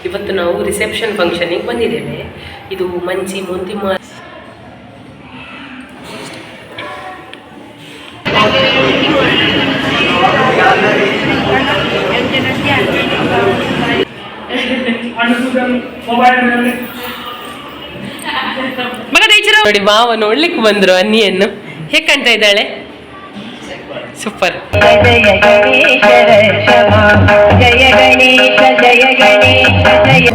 ಇವತ್ತು ನಾವು ರಿಸೆಪ್ಷನ್ ಫಂಕ್ಷನಿಗೆ ಬಂದಿದ್ದೇವೆ. ಇದು ಮಂಚಿ ಮುಂತಿಮ ನೋಡಿ ಮಾವ ನೋಡ್ಲಿಕ್ಕೆ ಬಂದ್ರು ಅನ್ನಿಯನ್ನು. ಹೇಗೆ ಕಾಣ್ತಾ ಇದ್ದಾಳೆ? ಸೂಪರ್. ಜಯ ಗಣೇಶ ಜಯ ಗಣೇಶ ಜಯ.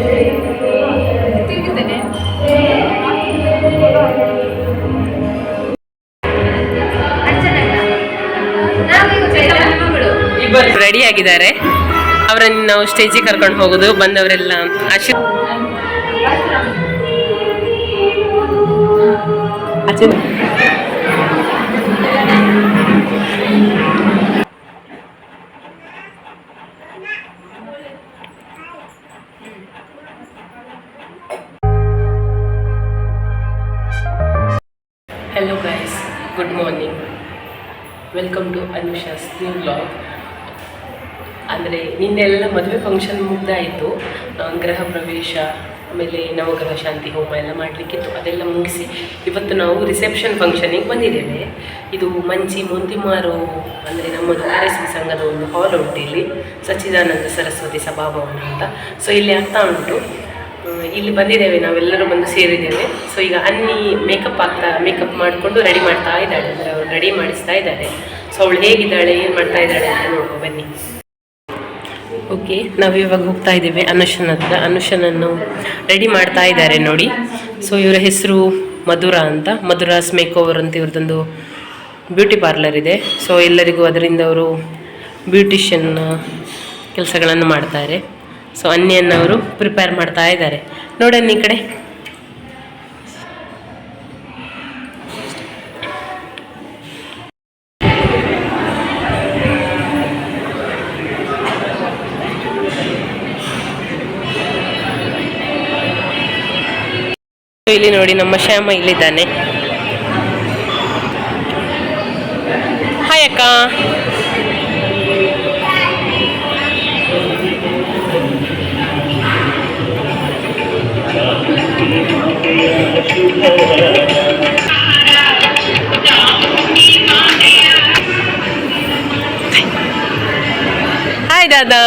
ಇಬ್ಬರು ರೆಡಿ ಆಗಿದ್ದಾರೆ. ಅವರನ್ನು ನಾವು ಸ್ಟೇಜಿಗೆ ಕರ್ಕೊಂಡು ಹೋಗೋದು. ಬಂದವರೆಲ್ಲ Hello guys, good morning. Welcome to Anusha's new vlog. ಅಂದರೆ ನಿನ್ನೆಲ್ಲ ಮದುವೆ ಫಂಕ್ಷನ್ ಮುಗ್ದಾಯಿತು. ಗೃಹ ಪ್ರವೇಶ ಆಮೇಲೆ ನವಗ್ರಹ ಶಾಂತಿ ಹೋಮ ಎಲ್ಲ ಮಾಡಲಿಕ್ಕಿತ್ತು. ಅದೆಲ್ಲ ಮುಗಿಸಿ ಇವತ್ತು ನಾವು ರಿಸೆಪ್ಷನ್ ಫಂಕ್ಷನಿಗೆ ಬಂದಿದ್ದೇವೆ. ಇದು ಮಂಚಿ ಮುಂತಿಮಾರು ಅಂದರೆ ನಮ್ಮದು RSV ಸಂಘದ ಒಂದು ಹಾಲ್ ಉಂಟು ಇಲ್ಲಿ, ಸಚ್ಚಿದಾನಂದ ಸರಸ್ವತಿ ಸಭಾಭವನ ಅಂತ. ಸೊ ಇಲ್ಲಿ ಆಗ್ತಾ ಉಂಟು. ಇಲ್ಲಿ ಬಂದಿದ್ದೇವೆ, ನಾವೆಲ್ಲರೂ ಬಂದು ಸೇರಿದ್ದೇವೆ. ಸೊ ಈಗ ಅನ್ನಿ ಮೇಕಪ್ ಮಾಡಿಕೊಂಡು ರೆಡಿ ಮಾಡ್ತಾ ಇದ್ದಾಳೆ, ಅಂದರೆ ಅವಳು ರೆಡಿ ಮಾಡಿಸ್ತಾ ಇದ್ದಾರೆ. ಸೊ ಅವಳು ಹೇಗಿದ್ದಾಳೆ, ಏನು ಮಾಡ್ತಾ ಇದ್ದಾಳೆ ಅಂತ ನೋಡುವ ಬನ್ನಿ. ಓಕೆ, ನಾವಿವಾಗ ಹೋಗ್ತಾ ಇದ್ದೇವೆ ಅನುಷನ್ ಹತ್ರ. ಅನುಷನನ್ನು ರೆಡಿ ಮಾಡ್ತಾ ಇದ್ದಾರೆ ನೋಡಿ. ಸೊ ಇವರ ಹೆಸರು ಮಧುರಾ ಅಂತ, ಮಧುರಾಸ್ ಮೇಕ್ ಓವರ್ ಅಂತ ಇವ್ರದ್ದೊಂದು ಬ್ಯೂಟಿ ಪಾರ್ಲರ್ ಇದೆ. ಸೊ ಎಲ್ಲರಿಗೂ ಅದರಿಂದ ಅವರು ಬ್ಯೂಟಿಷಿಯನ್ ಕೆಲಸಗಳನ್ನು ಮಾಡ್ತಾರೆ. ಸೊ ಅನ್ನಿಯನ್ನು ಅವರು ಪ್ರಿಪೇರ್ ಮಾಡ್ತಾ ಇದ್ದಾರೆ. ನೋಡನ್ನಿ ಈ ಕಡೆ. ಇಲ್ಲಿ ನೋಡಿ ನಮ್ಮ ಶ್ಯಾಮ ಇಲ್ಲಿದ್ದಾನೆ. ಹಾಯ್ ಅಕ್ಕ. ಹಾಯ್ ದಾದಾ.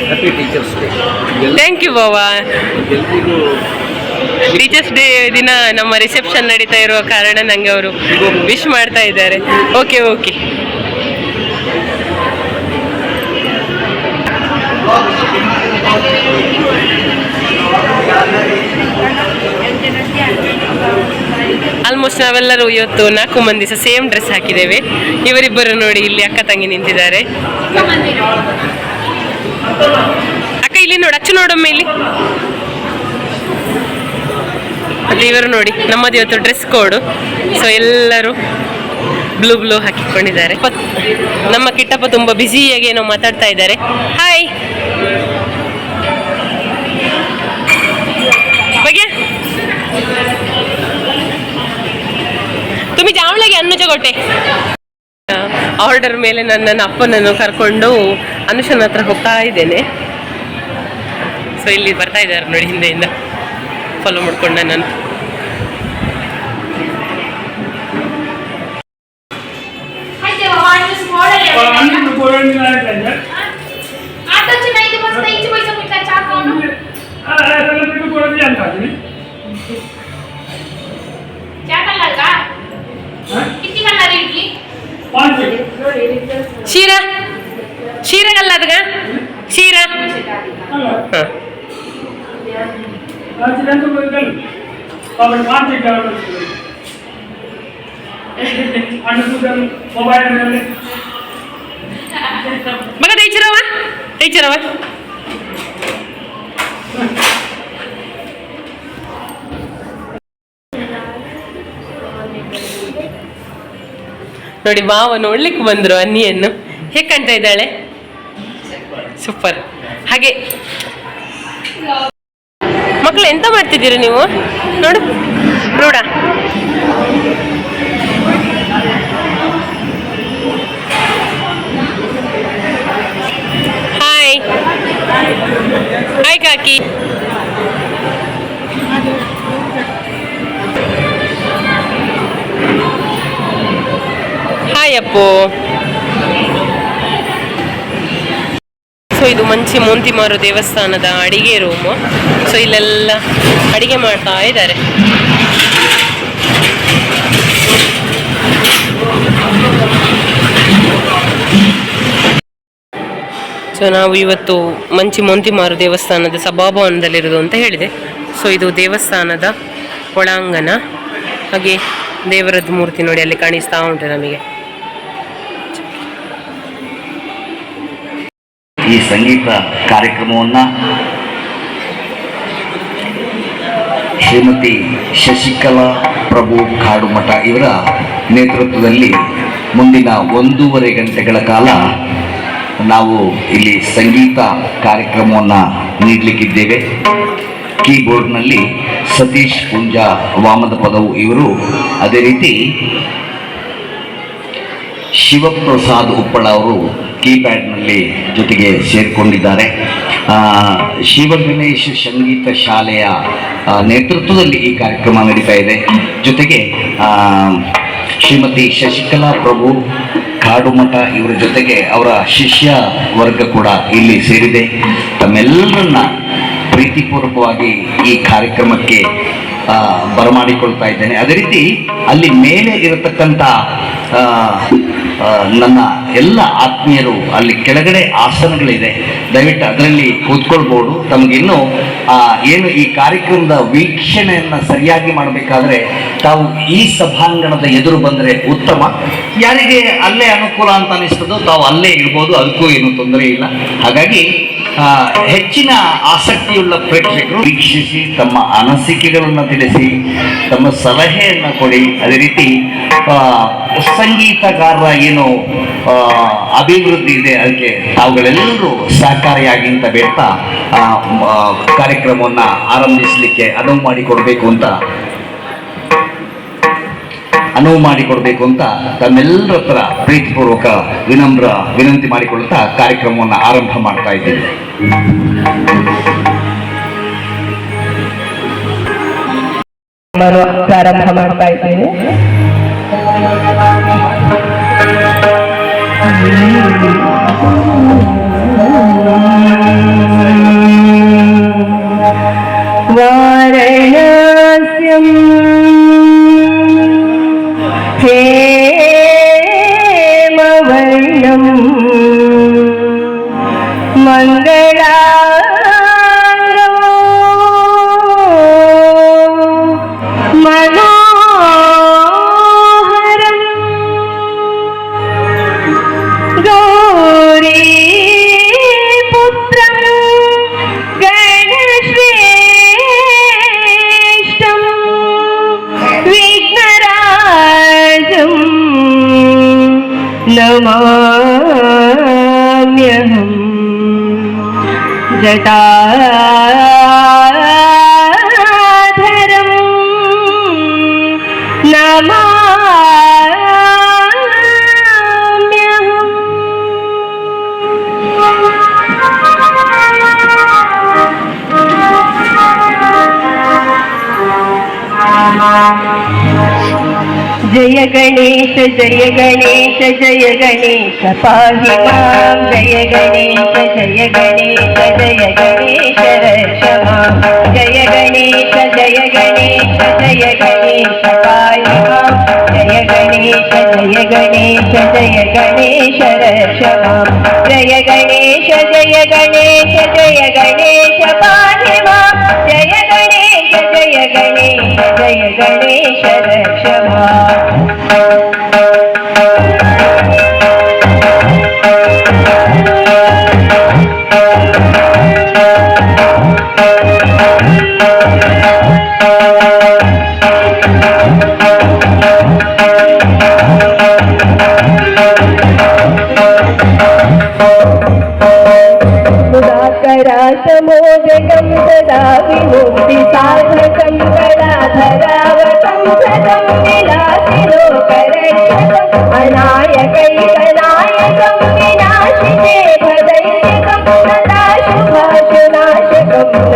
Happy teachers day. Thank you ಬಾಬಾ. ಟೀಚರ್ಸ್ ಡೇ ದಿನ ನಮ್ಮ ರಿಸೆಪ್ಷನ್ ನಡೀತಾ ಇರುವ ಕಾರಣ ನನಗೆ ಅವರು ವಿಶ್ ಮಾಡ್ತಾ ಇದ್ದಾರೆ. Okay okay. ಆಲ್ಮೋಸ್ಟ್ ನಾವೆಲ್ಲರೂ ಇವತ್ತು 4 ಮಂದಿ ಸೇಮ್ ಡ್ರೆಸ್ ಹಾಕಿದ್ದೇವೆ. ಇವರಿಬ್ಬರು ನೋಡಿ ಇಲ್ಲಿ ಅಕ್ಕ ತಂಗಿ ನಿಂತಿದ್ದಾರೆ. ಅಕ್ಕ ಇಲ್ಲಿ ನೋಡಿ, ಅಚ್ಚು ನೋಡೊಮ್ಮೆ ಇಲ್ಲಿ. ಮತ್ತೆ ಇವರು ನೋಡಿ, ನಮ್ಮದು ಇವತ್ತು ಡ್ರೆಸ್ ಕೋಡು. ಸೊ ಎಲ್ಲರೂ ಬ್ಲೂ ಹಾಕಿಕೊಂಡಿದ್ದಾರೆ. ನಮ್ಮ ಕಿಟ್ಟಪ್ಪ ತುಂಬ ಬ್ಯುಸಿಯಾಗಿ ಏನೋ ಮಾತಾಡ್ತಾ ಇದ್ದಾರೆ. ಹಾಯ್ ಬಗ್ಗೆ ತುಮಿ ಜಾವಳಿಗೆ ಅನ್ನು ಜಗೊಟ್ಟೆ. ಆರ್ಡರ್ ಮೇಲೆ ನನ್ನ ಅಪ್ಪನನ್ನು ಕರ್ಕೊಂಡು ಅನುಷನ್ ಹತ್ರ ಹೋಗ್ತಾ ಇದ್ದೇನೆ. ಸೊ ಇಲ್ಲಿ ಬರ್ತಾ ಇದ್ದಾರೆ ನೋಡಿ, ಹಿಂದೆಯಿಂದ ಫಾಲೋ ಮಾಡ್ಕೊಂಡು ನಾನು. शीरा शीरा कल्लादग शीरा मग teacher ನೋಡಿ ಮಾವ ನೋಡ್ಲಿಕ್ಕೆ ಬಂದ್ರು ಅನ್ನಿಯನ್ನು. ಹೇಗೆ ಕಾಣ್ತಾ ಇದ್ದಾಳೆ? ಸೂಪರ್. ಹಾಗೆ ಮಕ್ಕಳು ಎಂತ ಮಾಡ್ತಿದ್ದೀರಿ ನೀವು? ನೋಡು ನೋಡ ಹಾಕಿ. ಹಾಯ್ ಅಪ್ಪು. ಸೊ ಇದು ಮಂಚಿ ಮೋಂತಿಮಾರು ದೇವಸ್ಥಾನದ ಅಡಿಗೆ ರೂಮು. ಸೊ ಇಲ್ಲೆಲ್ಲ ಅಡಿಗೆ ಮಾಡ್ತಾ ಇದ್ದಾರೆ. ಸೊ ನಾವು ಇವತ್ತು ಮಂಚಿ ಮೋಂತಿಮಾರು ದೇವಸ್ಥಾನದ ಸಭಾಭವನದಲ್ಲಿರೋದು ಅಂತ ಹೇಳಿದೆ. ಸೊ ಇದು ದೇವಸ್ಥಾನದ ಒಳಾಂಗಣ. ಹಾಗೆ ದೇವರದ್ದು ಮೂರ್ತಿ ನೋಡಿ ಅಲ್ಲಿ ಕಾಣಿಸ್ತಾ ಉಂಟು ನಮಗೆ. ಈ ಸಂಗೀತ ಕಾರ್ಯಕ್ರಮವನ್ನು ಶ್ರೀಮತಿ ಶಶಿಕಲಾ ಪ್ರಭು ಕಾಡುಮಠ ಇವರ ನೇತೃತ್ವದಲ್ಲಿ ಮುಂದಿನ 1.5 ಗಂಟೆಗಳ ಕಾಲ ನಾವು ಇಲ್ಲಿ ಸಂಗೀತ ಕಾರ್ಯಕ್ರಮವನ್ನು ನೀಡಲಿಕ್ಕಿದ್ದೇವೆ. ಕೀಬೋರ್ಡ್ನಲ್ಲಿ ಸತೀಶ್ ಪುಂಜಾ ವಾಮದ ಪದವು ಇವರು, ಅದೇ ರೀತಿ ಶಿವಪ್ರಸಾದ್ ಉಪ್ಪಳ ಅವರು ಕೀಪ್ಯಾಡ್ನಲ್ಲಿ ಜೊತೆಗೆ ಸೇರಿಕೊಂಡಿದ್ದಾರೆ. ಶಿವಗಣೇಶ ಸಂಗೀತ ಶಾಲೆಯ ನೇತೃತ್ವದಲ್ಲಿ ಈ ಕಾರ್ಯಕ್ರಮ ನಡೀತಾ ಇದೆ. ಜೊತೆಗೆ ಶ್ರೀಮತಿ ಶಶಿಕಲಾ ಪ್ರಭು ಕಾಡುಮಠ ಇವರ ಜೊತೆಗೆ ಅವರ ಶಿಷ್ಯ ವರ್ಗ ಕೂಡ ಇಲ್ಲಿ ಸೇರಿದೆ. ತಮ್ಮೆಲ್ಲರನ್ನ ಪ್ರೀತಿಪೂರ್ವಕವಾಗಿ ಈ ಕಾರ್ಯಕ್ರಮಕ್ಕೆ ಬರಮಾಡಿಕೊಳ್ತಾ ಇದ್ದೇನೆ. ಅದೇ ರೀತಿ ಅಲ್ಲಿ ಮೇಲೆ ಇರತಕ್ಕಂಥ ನನ್ನ ಎಲ್ಲ ಆತ್ಮೀಯರು, ಅಲ್ಲಿ ಕೆಳಗಡೆ ಆಸನಗಳಿದೆ, ದಯವಿಟ್ಟು ಅದರಲ್ಲಿ ಕೂತ್ಕೊಳ್ಬೋದು. ತಮಗಿನ್ನೂ ಏನು ಈ ಕಾರ್ಯಕ್ರಮದ ವೀಕ್ಷಣೆಯನ್ನು ಸರಿಯಾಗಿ ಮಾಡಬೇಕಾದ್ರೆ ತಾವು ಈ ಸಭಾಂಗಣದ ಎದುರು ಬಂದರೆ ಉತ್ತಮ. ಯಾರಿಗೆ ಅಲ್ಲೇ ಅನುಕೂಲ ಅಂತ ಅನಿಸ್ತದೋ ತಾವು ಅಲ್ಲೇ ಇರ್ಬೋದು, ಅದಕ್ಕೂ ಏನೂ ತೊಂದರೆ ಇಲ್ಲ. ಹಾಗಾಗಿ ಹೆಚ್ಚಿನ ಆಸಕ್ತಿಯುಳ್ಳ ಪ್ರೇಕ್ಷಕರು ವೀಕ್ಷಿಸಿ ತಮ್ಮ ಅನಿಸಿಕೆಗಳನ್ನು ತಿಳಿಸಿ, ತಮ್ಮ ಸಲಹೆಯನ್ನು ಕೊಡಿ. ಅದೇ ರೀತಿ ಸಂಗೀತಗಾರರ ಏನು ಅಭಿವೃದ್ಧಿ ಇದೆ ಅದಕ್ಕೆ ತಾವುಗಳೆಲ್ಲರೂ ಸಹಕಾರಿಯಾಗಿ ಅಂತ ಬೇಡ್ತಾ ಕಾರ್ಯಕ್ರಮವನ್ನು ಆರಂಭಿಸಲಿಕ್ಕೆ ಅನುವು ಮಾಡಿಕೊಡ್ಬೇಕು ಅಂತ ತಮ್ಮೆಲ್ಲರ ಹತ್ರ ಪ್ರೀತಿಪೂರ್ವಕ ವಿನಂತಿ ಮಾಡಿಕೊಳ್ತಾ ಕಾರ್ಯಕ್ರಮವನ್ನು ಆರಂಭ ಮಾಡ್ತಾ ಇದ್ದೇವೆ. ಪ್ರಾರಂಭ ಮಾಡ್ತಾ ಇದ್ದೇನೆ. ವಾರಣಾಸ್ಯಂ ಹೇಮವರ್ಣಂ ಮಂಗಳಾಂಗಂ ಮನೋಹರಂ ಗೌರೀ ಪುತ್ರಂ ಗಣಶ್ರೇಷ್ಠಂ ವಿಘ್ನರಾಜಂ ನಮಾಮ್ಯಹಂ ಜಟಾಧರಂ ನಮಾಮ್ಯಹಂ. जय गणेश जय गणेश जय गणेश पाहि मां. जय गणेश जय गणेश जय गणेश रक्ष मां. जय गणेश जय गणेश जय गणेश पाहि मां. जय गणेश जय गणेश जय गणेश रक्ष मां. जय गणेश जय गणेश जय गणेश पाहि मां. जय गणेश जय गणेश जय गणेश रक्ष मां. समोदकं सदा विमुक्ति साधकं कलाधरावतं सदं विलासिलोकरक्षकम् अनायकैकनायकं विनाशिते भदैकं सदा शुभाशुनाशकं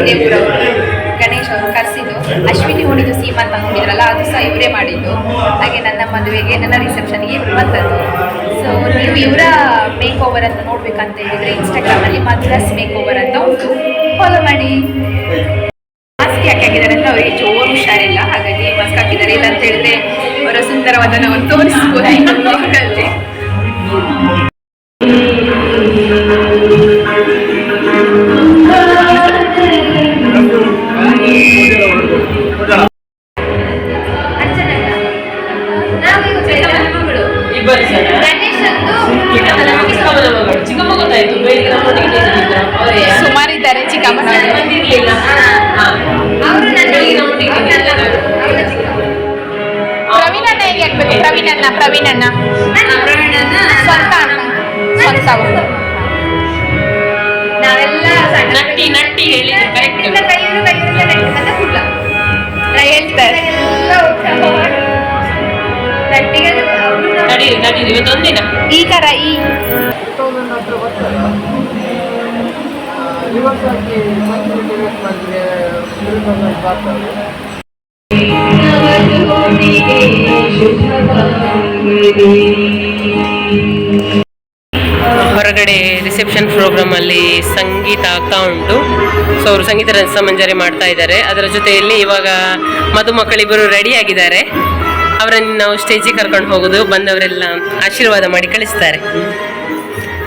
ದೇವರವರು ಗಣೇಶ್ ಅವರು ಕರೆಸಿದ್ದು. ಅಶ್ವಿನಿ ಹುಡಿದು ಸೀಮಂತ ನೋಡಿದ್ರಲ್ಲ, ಅದು ಸಹ ಇವರೇ ಮಾಡಿದ್ದು. ಹಾಗೆ ನನ್ನ ಮದುವೆಗೆ, ನನ್ನ ರಿಸೆಪ್ಷನ್ಗೆ ಇವರು ಬಂದದ್ದು. ಸೊ ನೀವು ಇವರ ಮೇಕ್ ಓವರ್ ಅಂತ ನೋಡ್ಬೇಕಂತ ಹೇಳಿದರೆ ಇನ್ಸ್ಟಾಗ್ರಾಮಲ್ಲಿ ಮಧುರಸ್ ಮೇಕ್ ಓವರ್ ಅಂತ ಉಂಟು, ಫಾಲೋ ಮಾಡಿ. ಮಾಸ್ಕ್ ಯಾಕೆ ಹಾಕಿದ್ದಾರೆ ಅಂದರೆ ಅವರಿಗೆ ಜೋರು ಹುಷಾರಿಲ್ಲ, ಹಾಗಾಗಿ ಮಾಸ್ಕ್ ಹಾಕಿದ್ದಾರೆ. ಇಲ್ಲ ಅಂತ ಹೇಳಿದ್ರೆ ಅವರ ಸುಂದರವಾದ ನಾವು ತೋರಿಸ್ಬೋದಾಯಿತು ಬ್ಲಾಗಲ್ಲಿ. ಇಬ್ಬರು ಜನ ಚಿಕ್ಕಮ್ಮ ಗೊತ್ತಾಯ್ತು, ಬೇರೆ ನಮ್ಮೊಟ್ಟಿಗೆ ಸುಮಾರಿದ್ದಾರೆ ಚಿಕ್ಕಮ್ಮ. ಬಂದಿರ್ಲಿಲ್ಲ. ಅವರು ನನ್ನ ನಮ್ಮೊಟ್ಟಿಗೆ ಪ್ರವೀಣ್ ಅಣ್ಣ ಹೇಗೆ ಆಗ್ಬೇಕು? ಪ್ರವೀಣ್ ಅಣ್ಣ ಸ್ವಂತ ಅಣ್ಣ, ಸ್ವಂತ ಅವರು. ನಾವೆಲ್ಲ ನಟ್ಟಿ ಹೇಳಿದ್ರು ಕರೆಕ್ಟ್ ಹೇಳ್ತಾರೆ. ನಡೀರಿ ಇವತ್ತೊಂದಿನ ಈ ತರ ಈ ಹೊರಗಡೆ ರಿಸೆಪ್ಷನ್ ಪ್ರೋಗ್ರಾಮಲ್ಲಿ ಸಂಗೀತ ಆಗ್ತಾ ಉಂಟು. ಸೊ ಅವರು ಸಂಗೀತ ರಸಮಂಜರಿ ಮಾಡ್ತಾ ಇದ್ದಾರೆ. ಅದರ ಜೊತೆಯಲ್ಲಿ ಇವಾಗ ಮದುಮಕ್ಕಳಿಬ್ಬರು ರೆಡಿ ಆಗಿದ್ದಾರೆ. ಅವರನ್ನು ನಾವು ಸ್ಟೇಜಿಗೆ ಕರ್ಕೊಂಡು ಹೋಗೋದು. ಬಂದವರೆಲ್ಲ ಆಶೀರ್ವಾದ ಮಾಡಿ ಕಳಿಸ್ತಾರೆ.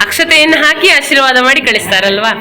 ಅಕ್ಷತೆಯನ್ನು ಹಾಕಿ ಆಶೀರ್ವಾದ ಮಾಡಿ ಕಳಿಸ್ತಾರಲ್ವಾ.